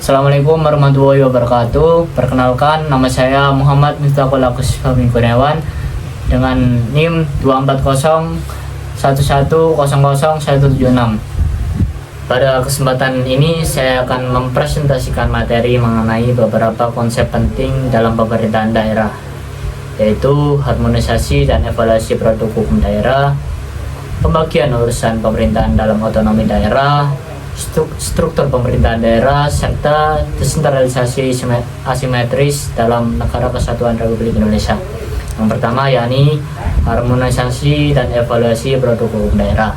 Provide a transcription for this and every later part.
Assalamualaikum warahmatullahi wabarakatuh. Perkenalkan, nama saya Muhammad Miftahul Agus Fahmi Kurniawan dengan NIM 24011000176. Pada kesempatan ini saya akan mempresentasikan materi mengenai beberapa konsep penting dalam pemerintahan daerah, yaitu harmonisasi dan evaluasi produk hukum daerah, pembagian urusan pemerintahan dalam otonomi daerah, struktur pemerintahan daerah, serta desentralisasi asimetris dalam Negara Kesatuan Republik Indonesia. Yang pertama yakni harmonisasi dan evaluasi produk hukum daerah.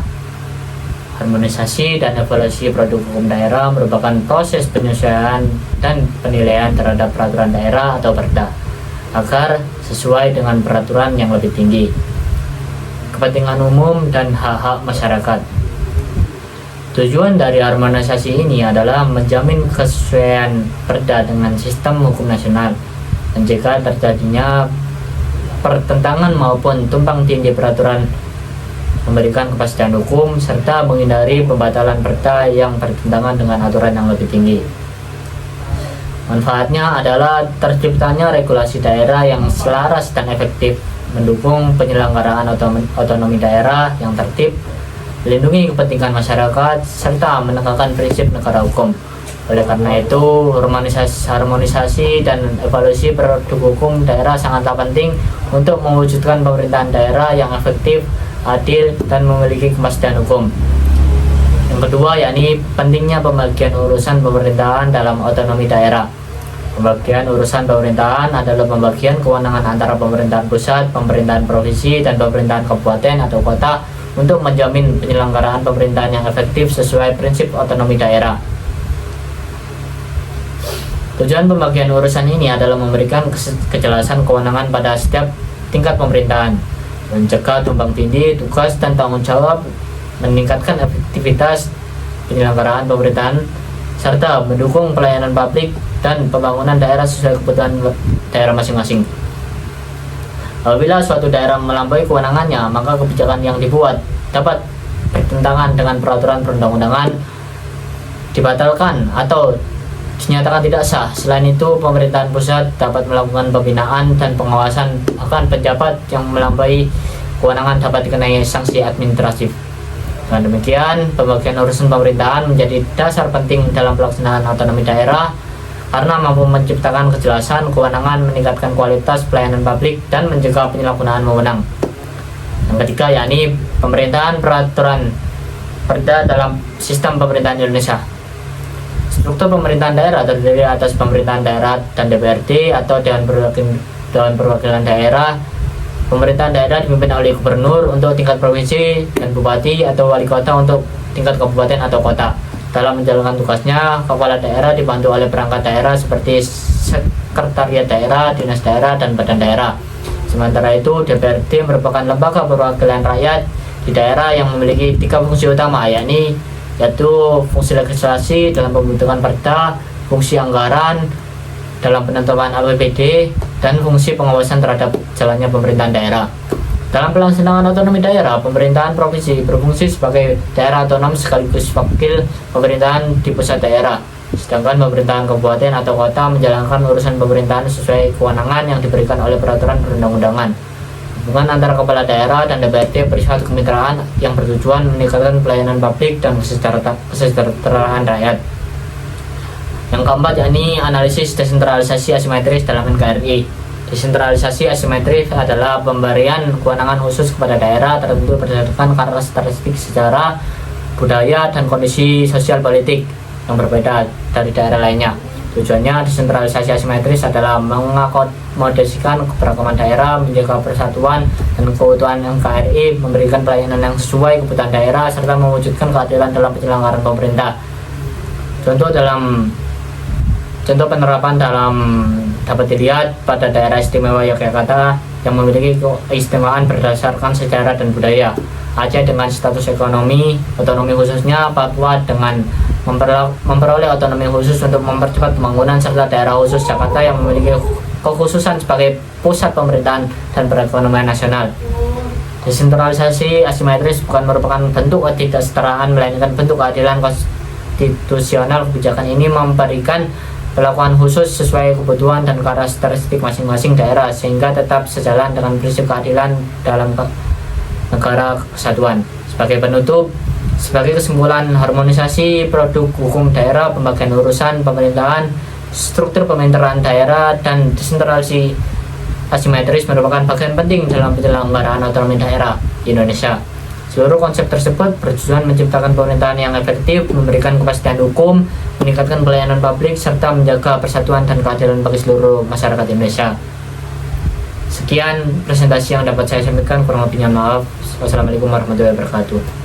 Harmonisasi dan evaluasi produk hukum daerah merupakan proses penyesuaian dan penilaian terhadap peraturan daerah atau Perda agar sesuai dengan peraturan yang lebih tinggi, kepentingan umum dan hak-hak masyarakat. Tujuan dari harmonisasi ini adalah menjamin kesesuaian Perda dengan sistem hukum nasional, mencegah terjadinya pertentangan maupun tumpang tindih peraturan, memberikan kepastian hukum, serta menghindari pembatalan Perda yang bertentangan dengan aturan yang lebih tinggi. Manfaatnya adalah terciptanya regulasi daerah yang selaras dan efektif, mendukung penyelenggaraan otonomi daerah yang tertib, melindungi kepentingan masyarakat, serta menegakkan prinsip negara hukum. Oleh karena itu, harmonisasi dan evaluasi produk hukum daerah sangatlah penting untuk mewujudkan pemerintahan daerah yang efektif, adil, dan memiliki kepastian hukum. Yang kedua yakni pentingnya pembagian urusan pemerintahan dalam otonomi daerah. Pembagian urusan pemerintahan adalah pembagian kewenangan antara pemerintahan pusat, pemerintahan provinsi, dan pemerintahan kabupaten atau kota untuk menjamin penyelenggaraan pemerintahan yang efektif sesuai prinsip otonomi daerah. Tujuan pembagian urusan ini adalah memberikan kejelasan kewenangan pada setiap tingkat pemerintahan, mencegah tumpang tindih tugas dan tanggung jawab, meningkatkan efektivitas penyelenggaraan pemerintahan, serta mendukung pelayanan publik dan pembangunan daerah sesuai kebutuhan daerah masing-masing. Apabila suatu daerah melampaui kewenangannya, maka kebijakan yang dibuat dapat bertentangan dengan peraturan perundang-undangan, dibatalkan atau dinyatakan tidak sah. Selain itu, pemerintahan pusat dapat melakukan pembinaan dan pengawasan, bahkan pejabat yang melampaui kewenangan dapat dikenai sanksi administratif. Dengan demikian, pembagian urusan pemerintahan menjadi dasar penting dalam pelaksanaan otonomi daerah karena mampu menciptakan kejelasan kewenangan, meningkatkan kualitas pelayanan publik, dan mencegah penyalahgunaan wewenang. Yang ketiga yakni pemerintahan peraturan Perda dalam sistem pemerintahan Indonesia. Struktur pemerintahan daerah terdiri atas pemerintahan daerah dan DPRD atau Dewan Perwakilan Daerah. Pemerintahan daerah dipimpin oleh gubernur untuk tingkat provinsi dan bupati atau wali kota untuk tingkat kabupaten atau kota. Dalam menjalankan tugasnya, kepala daerah dibantu oleh perangkat daerah seperti sekretariat daerah, dinas daerah, dan badan daerah. Sementara itu, DPRD merupakan lembaga perwakilan rakyat di daerah yang memiliki 3 fungsi utama, yaitu fungsi legislasi dalam pembentukan Perda, fungsi anggaran dalam penentuan APBD, dan fungsi pengawasan terhadap jalannya pemerintahan daerah. Dalam pelaksanaan otonomi daerah, pemerintahan provinsi berfungsi sebagai daerah otonom sekaligus wakil pemerintahan di pusat daerah. Sedangkan pemerintahan kabupaten atau kota menjalankan urusan pemerintahan sesuai kewenangan yang diberikan oleh peraturan perundang-undangan. Hubungan antara kepala daerah dan DPRD bersifat kemitraan yang bertujuan meningkatkan pelayanan publik dan kesejahteraan rakyat. Yang keempat yakni analisis desentralisasi asimetris dalam NKRI. Desentralisasi asimetris adalah pemberian kewenangan khusus kepada daerah tertentu berdasarkan karakteristik sejarah, budaya, dan kondisi sosial politik yang berbeda dari daerah lainnya. Tujuannya, desentralisasi asimetris adalah mengakomodasikan keberagaman daerah, menjaga persatuan dan keutuhan NKRI, memberikan pelayanan yang sesuai kebutuhan daerah, serta mewujudkan keadilan dalam penyelenggaraan pemerintah. Contoh penerapan dapat dilihat pada daerah istimewa Yogyakarta yang memiliki keistimewaan berdasarkan sejarah dan budaya, Aceh dengan status otonomi khususnya, Papua dengan memperoleh otonomi khusus untuk mempercepat pembangunan, serta daerah khusus Jakarta yang memiliki kekhususan sebagai pusat pemerintahan dan perekonomian nasional. Desentralisasi asimetris bukan merupakan bentuk ketidaksetaraan, melainkan bentuk keadilan konstitusional. Kebijakan ini memberikan perlakuan khusus sesuai kebutuhan dan karakteristik masing-masing daerah, sehingga tetap sejalan dengan prinsip keadilan dalam negara kesatuan. Sebagai penutup, sebagai kesimpulan, harmonisasi produk hukum daerah, pembagian urusan pemerintahan, struktur pemerintahan daerah, dan desentralisasi asimetris merupakan bagian penting dalam penyelenggaraan otonomi daerah di Indonesia. Seluruh konsep tersebut bertujuan menciptakan pemerintahan yang efektif, memberikan kepastian hukum, meningkatkan pelayanan publik, serta menjaga persatuan dan keadilan bagi seluruh masyarakat Indonesia. Sekian presentasi yang dapat saya sampaikan, kurang lebihnya maaf. Wassalamualaikum warahmatullahi wabarakatuh.